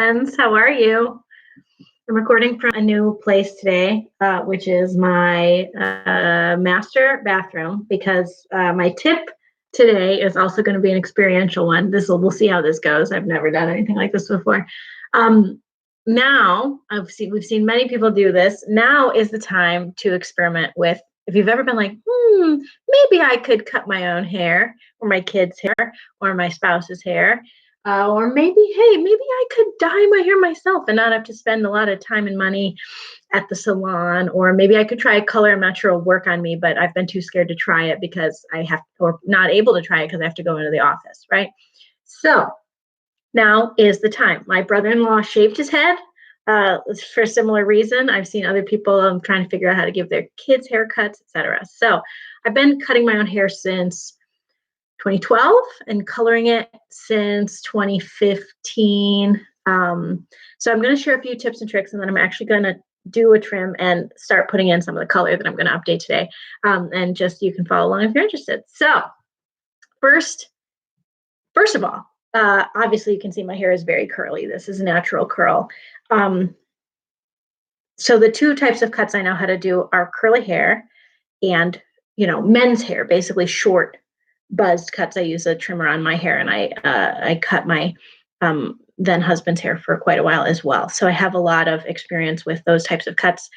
friends. How are you? I'm recording from a new place today, which is my master bathroom, because my tip today is also going to be an experiential one. We'll see how this goes. I've never done anything like this before. Um, Now we've seen many people do this. Now is the time to experiment with. If you've ever been like, maybe I could cut my own hair, or my kids' hair, or my spouse's hair. Or maybe, hey, maybe I could dye my hair myself and not have to spend a lot of time and money at the salon. Or maybe I could try a color I'm not sure will work on me, but I've been too scared to try it because or not able to try it because I have to go into the office, right? So now is the time. My brother-in-law shaved his head for a similar reason. I've seen other people trying to figure out how to give their kids haircuts, etc. So I've been cutting my own hair since 2012 and coloring it since 2015. So I'm going to share a few tips and tricks, and then I'm actually going to do a trim and start putting in some of the color that I'm going to update today. And just you can follow along if you're interested. So first of all, obviously you can see my hair is very curly. This is a natural curl. So the two types of cuts I know how to do are curly hair and, men's hair, basically short buzzed cuts. I use a trimmer on my hair, and I cut my then husband's hair for quite a while as well. So I have a lot of experience with those types of cuts.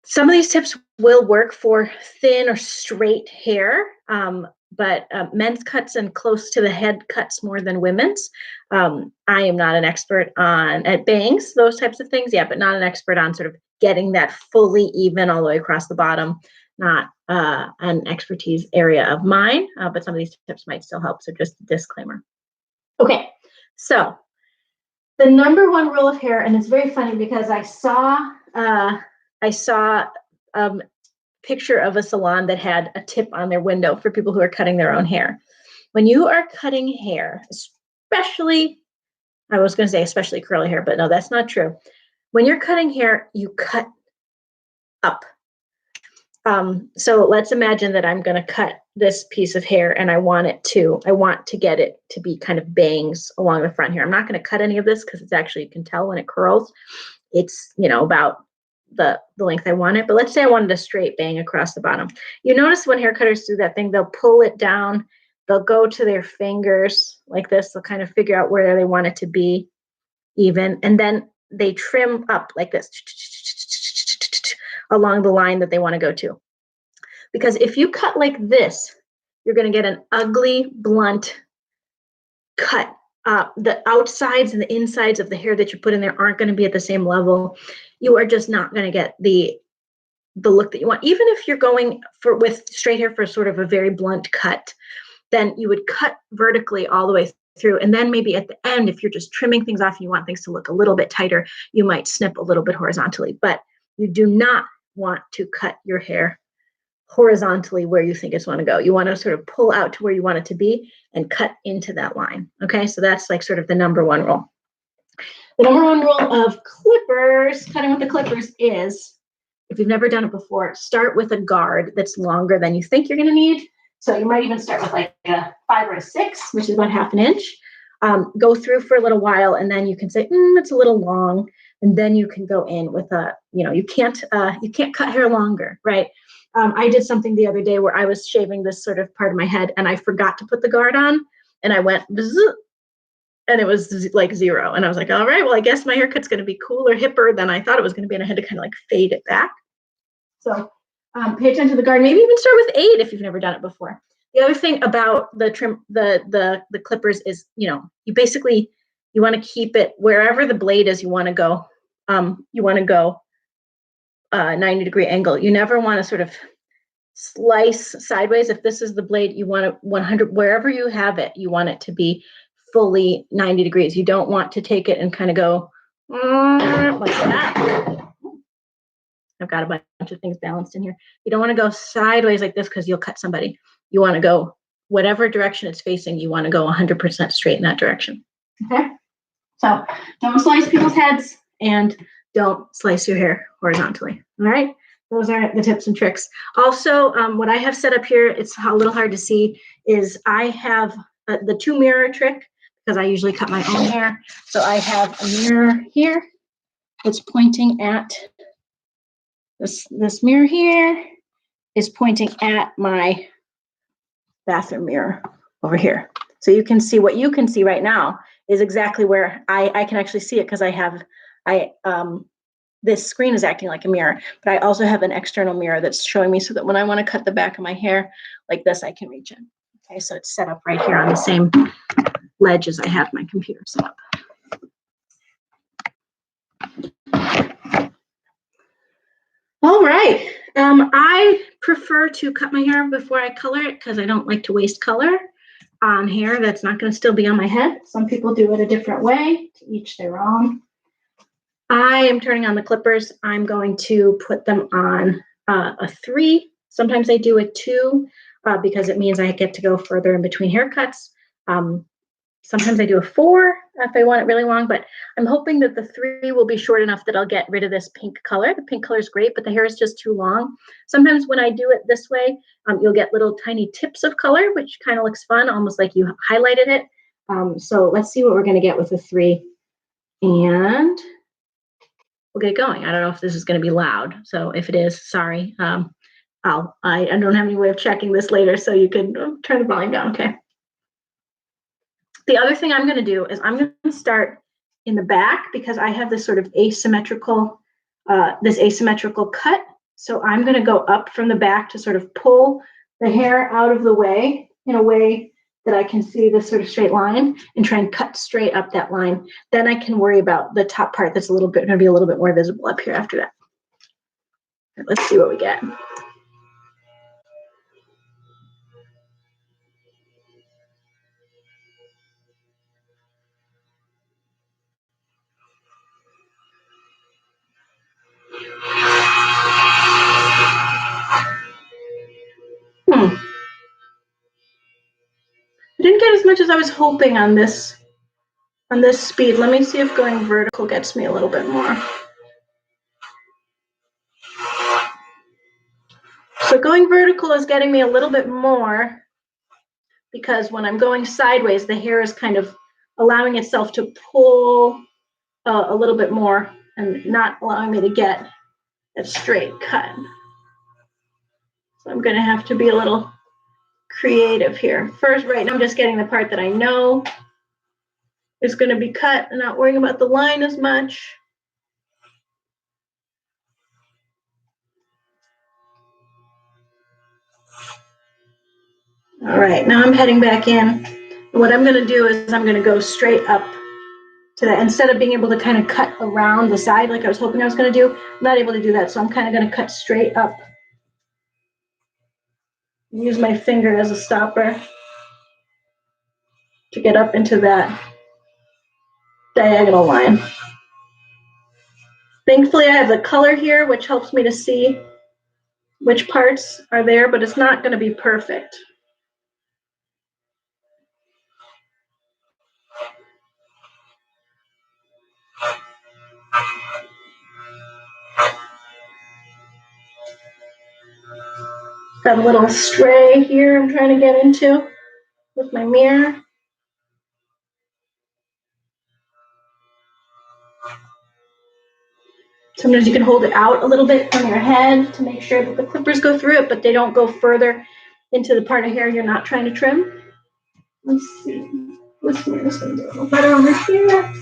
Some of these tips will work for thin or straight hair, but men's cuts and close to the head cuts more than women's. I am not an expert at bangs, those types of things, but not an expert on sort of getting that fully even all the way across the bottom. Not an expertise area of mine, but some of these tips might still help. So just a disclaimer. Okay, so the number one rule of hair, and it's very funny because I saw a picture of a salon that had a tip on their window for people who are cutting their own hair. When you are cutting hair, especially curly hair, but no, that's not true. When you're cutting hair, you cut up. So let's imagine that I'm going to cut this piece of hair, and I want to get it to be kind of bangs along the front here. I'm not going to cut any of this because it's actually, you can tell when it curls, it's, about the length I want it. But let's say I wanted a straight bang across the bottom. You notice when hair cutters do that thing, they'll pull it down, they'll go to their fingers like this, they'll kind of figure out where they want it to be even, and then they trim up like this along the line that they want to go to. Because if you cut like this, you're going to get an ugly, blunt cut. The outsides and the insides of the hair that you put in there aren't going to be at the same level. You are just not going to get the look that you want. Even if you're going with straight hair for sort of a very blunt cut, then you would cut vertically all the way through. And then maybe at the end, if you're just trimming things off and you want things to look a little bit tighter, you might snip a little bit horizontally. But you do not want to cut your hair horizontally where you think it's want to go. You want to sort of pull out to where you want it to be and cut into that line. Okay, so that's like sort of the number one rule. The number one rule of cutting with the clippers is, if you've never done it before, start with a guard that's longer than you think you're going to need. So you might even start with like a 5 or a 6, which is about half an inch. Go through for a little while, and then you can say, it's a little long, and then you can go in with you can't cut hair longer, right? I did something the other day where I was shaving this sort of part of my head, and I forgot to put the guard on, and I went, and it was like 0. And I was like, all right, well, I guess my haircut's going to be cooler, hipper than I thought it was going to be, and I had to kind of like fade it back. So pay attention to the guard. Maybe even start with 8 if you've never done it before. The other thing about the trim, the clippers is, you want to keep it wherever the blade is. You want to go 90-degree angle. You never want to sort of slice sideways. If this is the blade, you want it 100, wherever you have it, you want it to be fully 90 degrees. You don't want to take it and kind of go like that. I've got a bunch of things balanced in here. You don't want to go sideways like this because you'll cut somebody. You want to go whatever direction it's facing, you want to go 100% straight in that direction. Okay? So don't slice people's heads and don't slice your hair horizontally. All right? Those are the tips and tricks. Also, what I have set up here, it's a little hard to see, is I have the 2 mirror trick, because I usually cut my own hair. So I have a mirror here that's pointing at this mirror here is pointing at my bathroom mirror over here. So you can see what you can see right now is exactly where I can actually see it because this screen is acting like a mirror, but I also have an external mirror that's showing me so that when I want to cut the back of my hair like this, I can reach in. Okay, so it's set up right here on the same ledge as I have my computer set up. All right. I prefer to cut my hair before I color it because I don't like to waste color on hair that's not going to still be on my head. Some people do it a different way, to each their own. I am turning on the clippers. I'm going to put them on a 3. Sometimes I do a 2 because it means I get to go further in between haircuts. Sometimes I do a 4 if I want it really long, but I'm hoping that the 3 will be short enough that I'll get rid of this pink color. The pink color is great, but the hair is just too long. Sometimes when I do it this way, you'll get little tiny tips of color, which kind of looks fun, almost like you highlighted it. So let's see what we're going to get with the 3. And we'll get going. I don't know if this is going to be loud. So if it is, sorry. I don't have any way of checking this later, so you can turn the volume down, okay? The other thing I'm going to do is I'm going to start in the back because I have this sort of asymmetrical cut. So I'm going to go up from the back to sort of pull the hair out of the way in a way that I can see this sort of straight line and try and cut straight up that line. Then I can worry about the top part that's going to be a little bit more visible up here after that. Let's see what we get. I didn't get as much as I was hoping on this speed. Let me see if going vertical gets me a little bit more. So going vertical is getting me a little bit more because when I'm going sideways, the hair is kind of allowing itself to pull a little bit more and not allowing me to get a straight cut. So I'm going to have to be a little creative here. First, right now I'm just getting the part that I know is going to be cut and not worrying about the line as much. All right, now I'm heading back in. What I'm going to do is I'm going to go straight up to that. Instead of being able to kind of cut around the side like I was hoping I was going to do, I'm not able to do that. So I'm kind of going to cut straight up. Use my finger as a stopper to get up into that diagonal line. Thankfully, I have the color here, which helps me to see which parts are there, but it's not going to be perfect. Got a little stray here I'm trying to get into with my mirror. Sometimes you can hold it out a little bit from your head to make sure that the clippers go through it, but they don't go further into the part of hair you're not trying to trim. Let's see. This mirror is going to do a little better over here.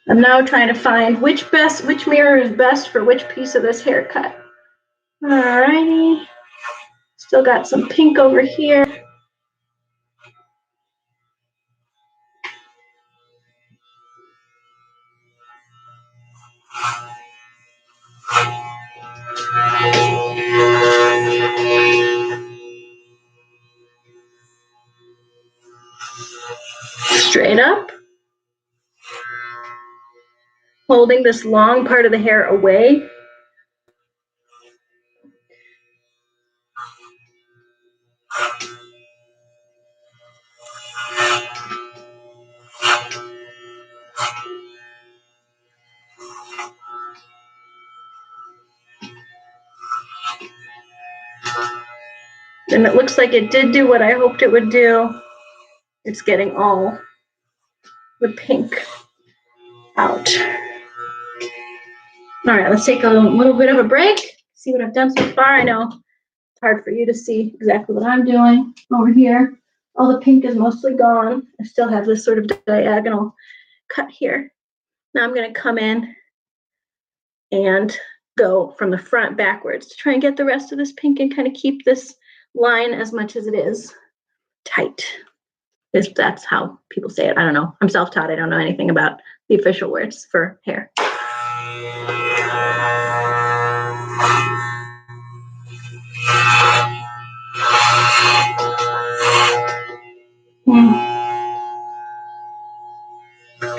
I'm now trying to find which mirror is best for which piece of this haircut. Alrighty. Still got some pink over here. Straight up. Holding this long part of the hair away. And it looks like it did do what I hoped it would do. It's getting all the pink out. All right, let's take a little bit of a break, see what I've done so far. I know it's hard for you to see exactly what I'm doing over here. All the pink is mostly gone. I still have this sort of diagonal cut here. Now I'm going to come in and go from the front backwards to try and get the rest of this pink and kind of keep this line as much as it is tight. If that's how people say it. I don't know. I'm self-taught. I don't know anything about the official words for hair.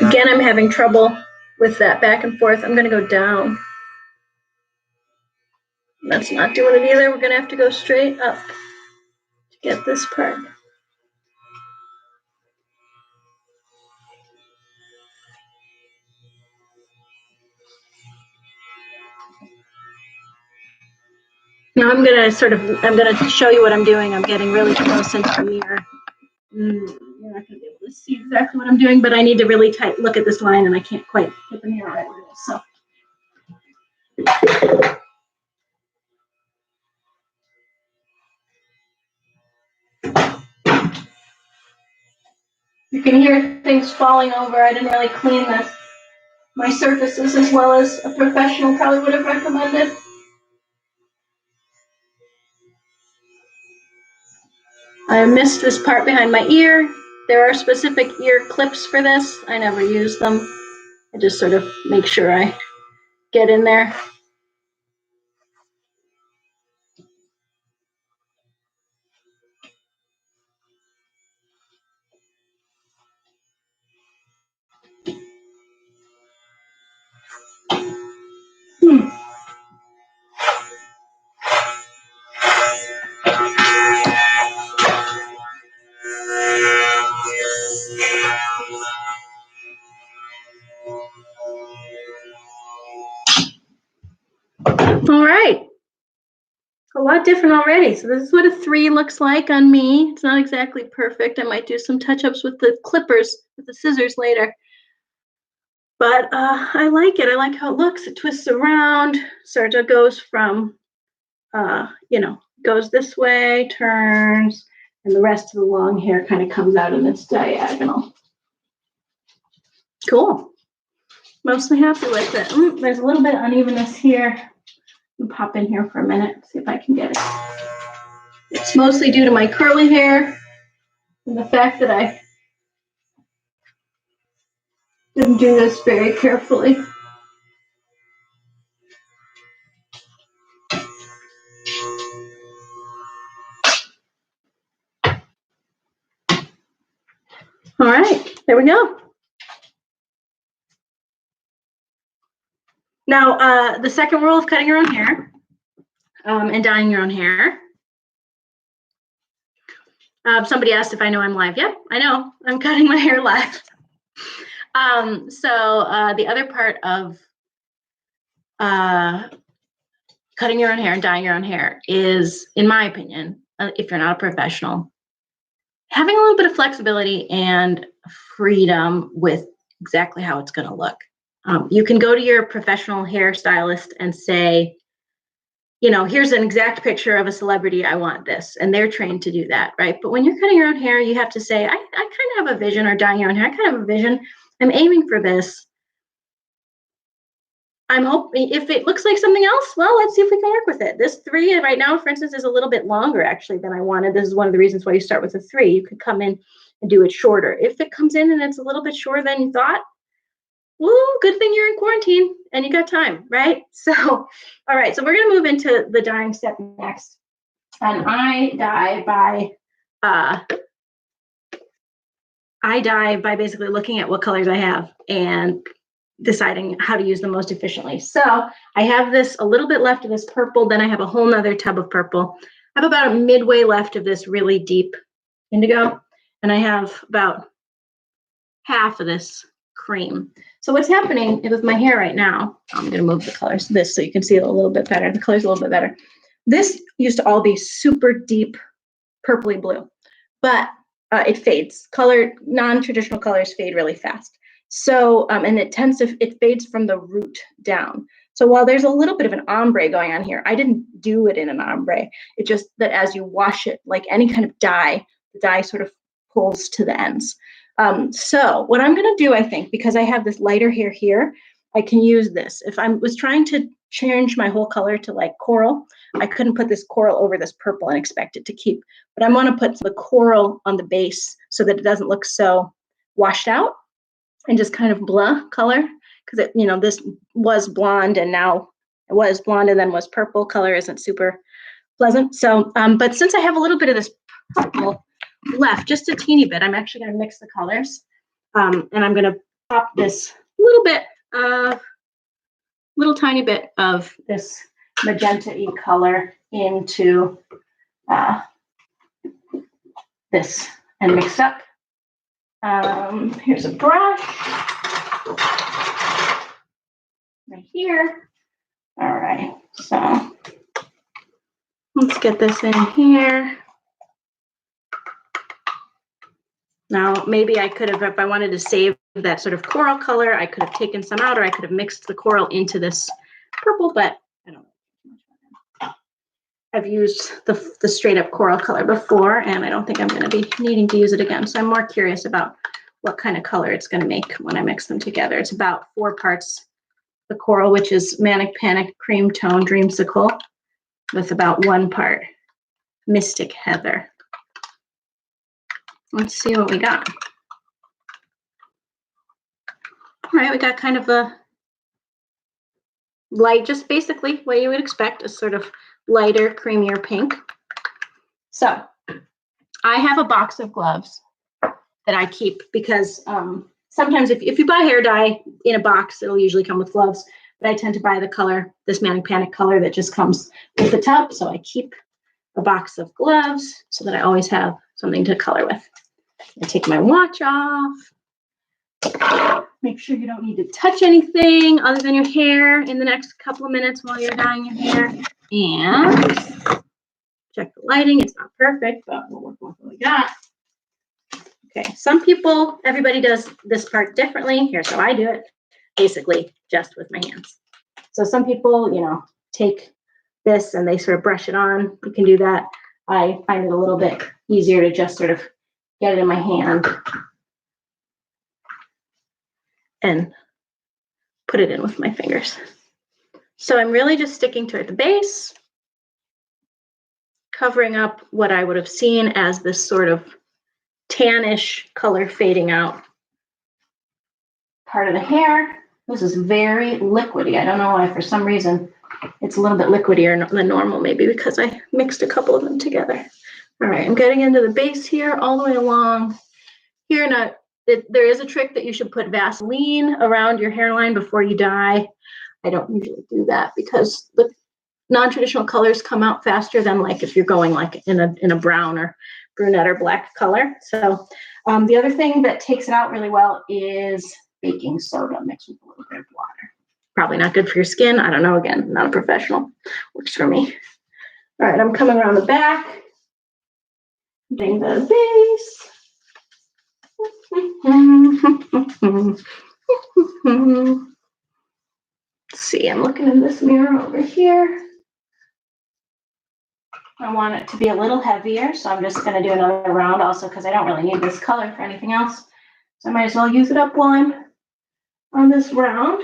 Again, I'm having trouble with that back and forth. I'm going to go down. That's not doing it either. We're going to have to go straight up to get this part. Now I'm going to show you what I'm doing. I'm getting really close into the mirror. You're not going to be able to see exactly what I'm doing, but I need to really tight look at this line, and I can't quite get the mirror right where it is. So. You can hear things falling over. I didn't really clean my surfaces as well as a professional probably would have recommended. I missed this part behind my ear. There are specific ear clips for this. I never use them. I just sort of make sure I get in there. All right. A lot different already. So this is what a 3 looks like on me. It's not exactly perfect. I might do some touch-ups with the clippers, with the scissors later. But I like it. I like how it looks. It twists around. Serja goes from, goes this way, turns, and the rest of the long hair kind of comes out in this diagonal. Cool. Mostly happy with it. There's a little bit of unevenness here. I'll pop in here for a minute, see if I can get it. It's mostly due to my curly hair and the fact that I didn't do this very carefully. All right, there we go. Now, the second rule of cutting your own hair and dyeing your own hair. Somebody asked if I know I'm live. Yep, I know. I'm cutting my hair live. So the other part of cutting your own hair and dyeing your own hair is, in my opinion, if you're not a professional, having a little bit of flexibility and freedom with exactly how it's going to look. You can go to your professional hairstylist and say, here's an exact picture of a celebrity. I want this. And they're trained to do that, right? But when you're cutting your own hair, you have to say, I kind of have a vision, or dyeing your own hair, I kind of have a vision. I'm aiming for this. I'm hoping if it looks like something else, well, let's see if we can work with it. This 3 right now, for instance, is a little bit longer actually than I wanted. This is one of the reasons why you start with a 3. You could come in and do it shorter. If it comes in and it's a little bit shorter than you thought, woo, good thing you're in quarantine and you got time, right? So, all right, so we're gonna move into the dyeing step next. And I dye by basically looking at what colors I have and deciding how to use them most efficiently. So I have this a little bit left of this purple, then I have a whole nother tub of purple. I have about a midway left of this really deep indigo, and I have about half of this cream. So what's happening with my hair right now, I'm going to move the colors to this so you can see it a little bit better. The color's a little bit better. This used to all be super deep purpley blue, but it fades. Non-traditional colors fade really fast. So, and it fades from the root down. So while there's a little bit of an ombre going on here, I didn't do it in an ombre. It's just that as you wash it, like any kind of dye, the dye sort of pulls to the ends. So what I'm going to do, I think, because I have this lighter hair here, I can use this. If I was trying to change my whole color to like coral, I couldn't put this coral over this purple and expect it to keep. But I want to put the coral on the base so that it doesn't look so washed out and just kind of blah color. Because this was blonde and now it was blonde and then was purple. Color isn't super pleasant. So, but since I have a little bit of this purple left, just a teeny bit, I'm actually going to mix the colors. And I'm going to pop this little tiny bit of this magenta-y color into this and mix up. Here's a brush right here. All right, so let's get this in here. Now, maybe I could have, if I wanted to save that sort of coral color, I could have taken some out, or I could have mixed the coral into this purple, but I don't know. I've used the straight up coral color before, and I don't think I'm going to be needing to use it again. So I'm more curious about what kind of color it's going to make when I mix them together. It's about 4 parts the coral, which is Manic Panic Cream Tone Dreamsicle, with about 1 part Mystic Heather. Let's see what we got. All right, we got kind of a light, just basically what you would expect, a sort of lighter, creamier pink. So I have a box of gloves that I keep because sometimes if you buy hair dye in a box, it'll usually come with gloves, but I tend to buy the color, this Manic Panic color that just comes with the tub. So I keep a box of gloves so that I always have something to color with. I take my watch off. Make sure you don't need to touch anything other than your hair in the next couple of minutes while you're dyeing your hair. And check the lighting. It's not perfect, but we'll work with what we got. Okay, everybody does this part differently. Here's how I do it, basically just with my hands. So some people, take this and they sort of brush it on. You can do that. I find it a little bit easier to just sort of get it in my hand and put it in with my fingers. So I'm really just sticking to it at the base, covering up what I would have seen as this sort of tannish color fading out part of the hair. This is very liquidy. I don't know why, for some reason, it's a little bit liquidier than normal, maybe because I mixed a couple of them together. All right, I'm getting into the base here, all the way along here. Now, there is a trick that you should put Vaseline around your hairline before you dye. I don't usually do that because the non-traditional colors come out faster than like if you're going like in a brown or brunette or black color. So the other thing that takes it out really well is baking soda mixed with a little bit of water. Probably not good for your skin. I don't know. Again, not a professional. Works for me. All right, I'm coming around the back, getting the base. Let's see, I'm looking in this mirror over here. I want it to be a little heavier, so I'm just going to do another round also because I don't really need this color for anything else. So I might as well use it up while I'm on this round.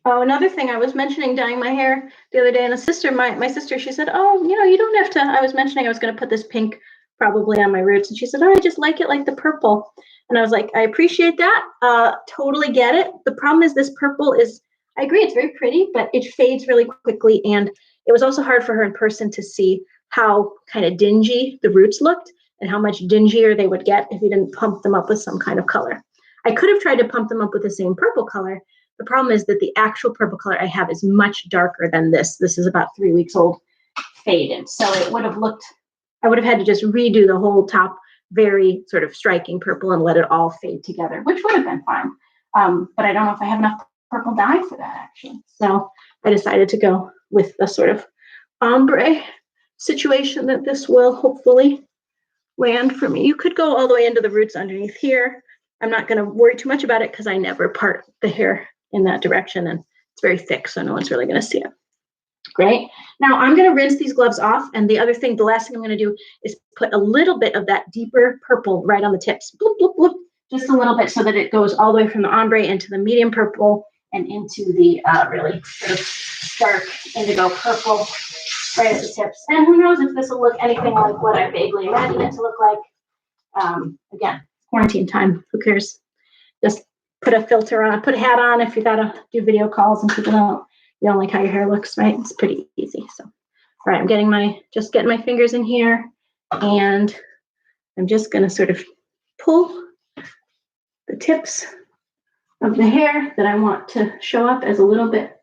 Oh, another thing, I was mentioning dyeing my hair the other day, and my sister, she said, oh, you don't have to, I was mentioning I was going to put this pink probably on my roots, and she said, oh, I just like it like the purple. And I was like, I appreciate that, totally get it. The problem is this purple is, I agree, it's very pretty, but it fades really quickly, and it was also hard for her in person to see how kind of dingy the roots looked and how much dingier they would get if you didn't pump them up with some kind of color. I could have tried to pump them up with the same purple color. The problem is that the actual purple color I have is much darker than this. This is about 3 weeks old, faded. So it would have looked, I would have had to just redo the whole top, very sort of striking purple and let it all fade together, which would have been fine. But I don't know if I have enough purple dye for that actually. So I decided to go with the sort of ombre situation that this will hopefully land for me. You could go all the way into the roots underneath here. I'm not going to worry too much about it because I never part the hair in that direction, and it's very thick, so no one's really going to see it. Great. Now I'm going to rinse these gloves off, and the last thing I'm going to do is put a little bit of that deeper purple right on the tips. Bloop, bloop, bloop, just a little bit so that it goes all the way from the ombre into the medium purple and into the really sort of dark indigo purple right at the tips. And who knows if this will look anything like what I vaguely imagined it to look like. Again, quarantine time, who cares? Just put a filter on, put a hat on if you gotta do video calls and people don't like how your hair looks, right? It's pretty easy. So, all right, I'm getting my fingers in here, and I'm just gonna sort of pull the tips of the hair that I want to show up as a little bit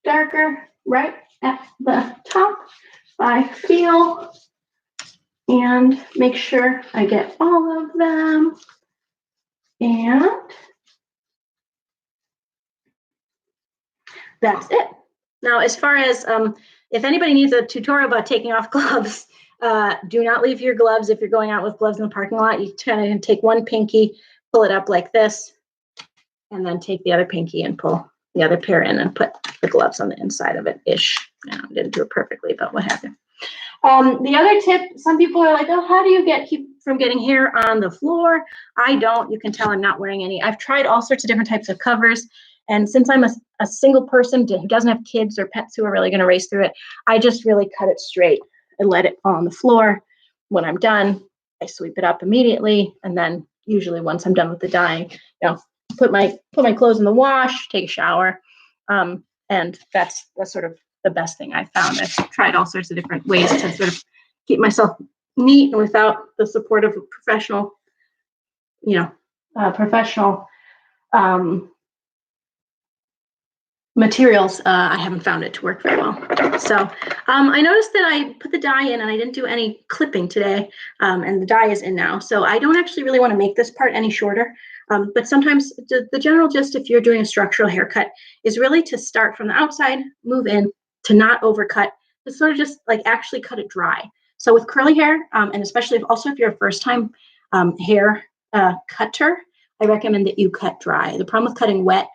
darker right at the top. I feel and make sure I get all of them. And that's it. Now, as far as if anybody needs a tutorial about taking off gloves, do not leave your gloves if you're going out with gloves in the parking lot. You kind of take one pinky, pull it up like this, and then take the other pinky and pull the other pair in and put the gloves on the inside of it ish. I didn't do it perfectly, but what happened? The other tip, some people are like, oh, how do you keep from getting hair on the floor? I don't. You can tell I'm not wearing any. I've tried all sorts of different types of covers. And since I'm a single person who doesn't have kids or pets who are really going to race through it, I just really cut it straight and let it fall on the floor. When I'm done, I sweep it up immediately. And then usually once I'm done with the dyeing, put my clothes in the wash, take a shower. And that's sort of the best thing I found. I've tried all sorts of different ways to sort of keep myself neat and without the support of a professional, materials. I haven't found it to work very well. So I noticed that I put the dye in and I didn't do any clipping today, and the dye is in now. So I don't actually really want to make this part any shorter. But sometimes the general gist, if you're doing a structural haircut, is really to start from the outside, move in, to not overcut, to sort of just like actually cut it dry. So with curly hair, and especially if you're a first-time hair cutter, I recommend that you cut dry. The problem with cutting wet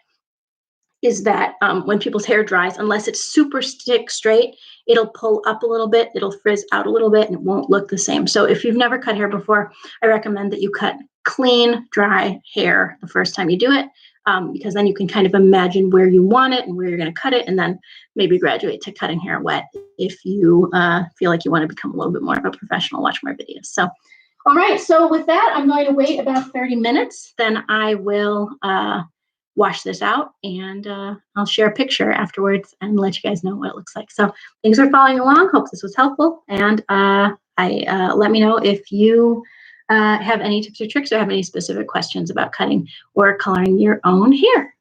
is that when people's hair dries, unless it's super straight, it'll pull up a little bit, it'll frizz out a little bit, and it won't look the same. So if you've never cut hair before, I recommend that you cut clean, dry hair the first time you do it, because then you can kind of imagine where you want it and where you're going to cut it, and then maybe graduate to cutting hair wet if you feel like you want to become a little bit more of a professional, watch more videos. So, all right, so with that, I'm going to wait about 30 minutes. Then I will wash this out, and I'll share a picture afterwards and let you guys know what it looks like. So things are following along. Hope this was helpful, and let me know if you have any tips or tricks or have any specific questions about cutting or coloring your own hair.